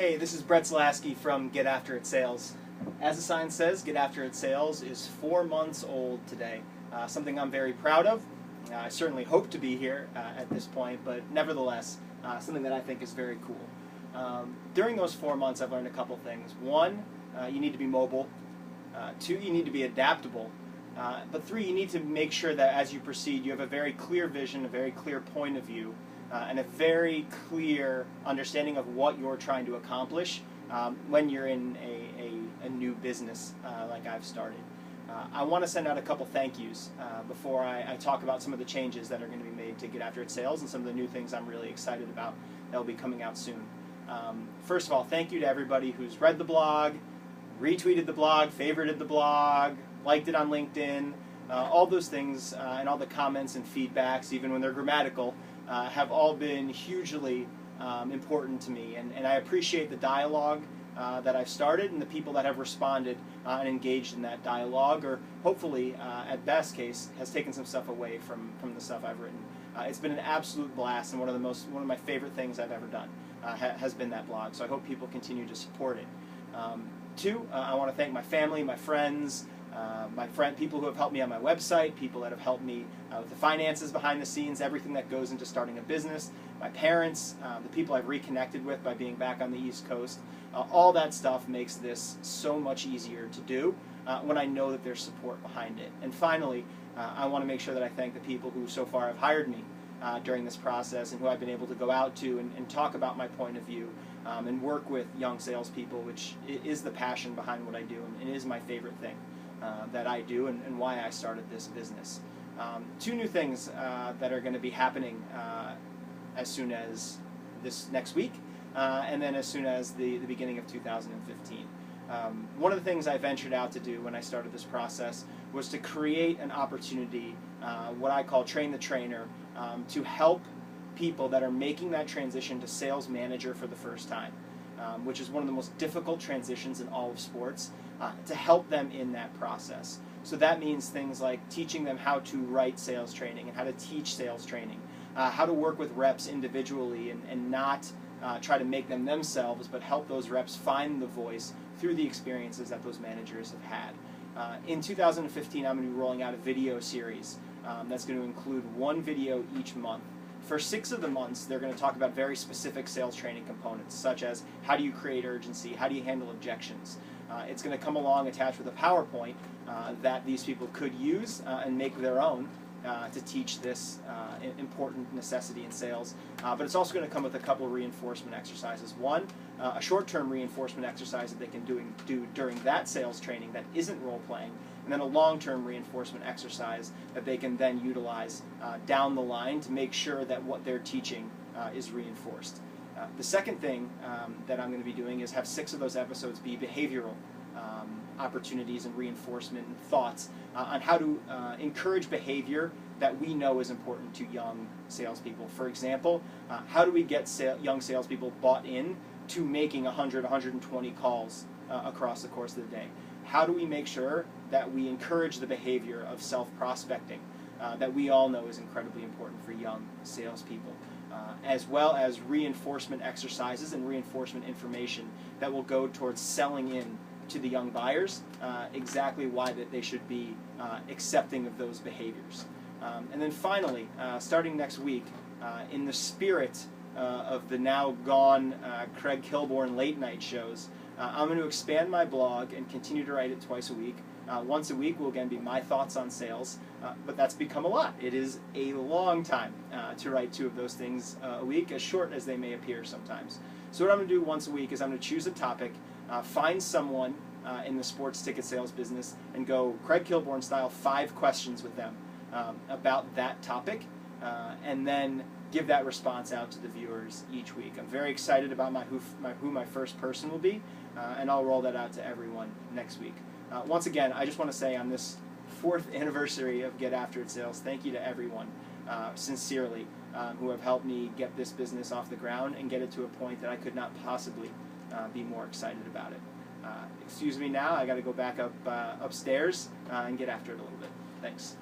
Hey, this is Brett Zalaski from Get After It Sales. As the sign says, Get After It Sales is 4 months old today. Something I'm very proud of. I certainly hope to be here at this point, but nevertheless, something that I think is very cool. During those 4 months, I've learned a couple things. One, you need to be mobile. Two, you need to be adaptable. But three, you need to make sure that as you proceed, you have a very clear vision, a very clear point of view, and a very clear understanding of what you're trying to accomplish when you're in a new business like I've started. I want to send out a couple thank yous before I talk about some of the changes that are going to be made to Get After It Sales and some of the new things I'm really excited about that will be coming out soon. First of all, thank you to everybody who's read the blog, retweeted the blog, favorited the blog, liked it on LinkedIn. All those things and all the comments and feedbacks, even when they're grammatical, have all been hugely important to me, and I appreciate the dialogue that I've started and the people that have responded and engaged in that dialogue, or hopefully, at best case, has taken some stuff away from the stuff I've written. It's been an absolute blast, and one of my favorite things I've ever done has been that blog. So I hope people continue to support it. Two, I want to thank my family, my friends. People who have helped me on my website, people that have helped me with the finances behind the scenes, everything that goes into starting a business, my parents, the people I've reconnected with by being back on the East Coast. All that stuff makes this so much easier to do when I know that there's support behind it. And finally, I want to make sure that I thank the people who so far have hired me during this process and who I've been able to go out to and talk about my point of view and work with young salespeople, which is the passion behind what I do and is my favorite thing that I do and why I started this business. Two new things that are going to be happening as soon as this next week and then as soon as the beginning of 2015. One of the things I ventured out to do when I started this process was to create an opportunity, what I call Train the Trainer, to help people that are making that transition to sales manager for the first time, which is one of the most difficult transitions in all of sports, to help them in that process. So that means things like teaching them how to write sales training and how to teach sales training, how to work with reps individually and not try to make them themselves, but help those reps find the voice through the experiences that those managers have had. In 2015, I'm going to be rolling out a video series that's going to include one video each month. For 6 of the months, they're going to talk about very specific sales training components, such as how do you create urgency, how do you handle objections. It's going to come along attached with a PowerPoint that these people could use and make their own to teach this important necessity in sales. But it's also going to come with a couple of reinforcement exercises. One, a short-term reinforcement exercise that they can do during that sales training that isn't role-playing, and then a long-term reinforcement exercise that they can then utilize down the line to make sure that what they're teaching is reinforced. The second thing that I'm going to be doing is have 6 of those episodes be behavioral opportunities and reinforcement and thoughts on how to encourage behavior that we know is important to young salespeople. For example, how do we get young salespeople bought in to making 100, 120 calls across the course of the day? How do we make sure that we encourage the behavior of self-prospecting that we all know is incredibly important for young salespeople? As well as reinforcement exercises and reinforcement information that will go towards selling in to the young buyers exactly why that they should be accepting of those behaviors. And then finally, starting next week, in the spirit of the now gone Craig Kilborn late night shows, I'm going to expand my blog and continue to write it twice a week. Once a week will again be my thoughts on sales, but that's become a lot. It is a long time to write 2 of those things a week, as short as they may appear sometimes. So what I'm going to do once a week is I'm going to choose a topic, find someone in the sports ticket sales business, and go Craig Kilborn style 5 questions with them about that topic, and then give that response out to the viewers each week. I'm very excited about who my first person will be, and I'll roll that out to everyone next week. Once again, I just want to say on this 4th anniversary of Get After It Sales, thank you to everyone, sincerely, who have helped me get this business off the ground and get it to a point that I could not possibly be more excited about it. Excuse me now, I got to go back upstairs and get after it a little bit. Thanks.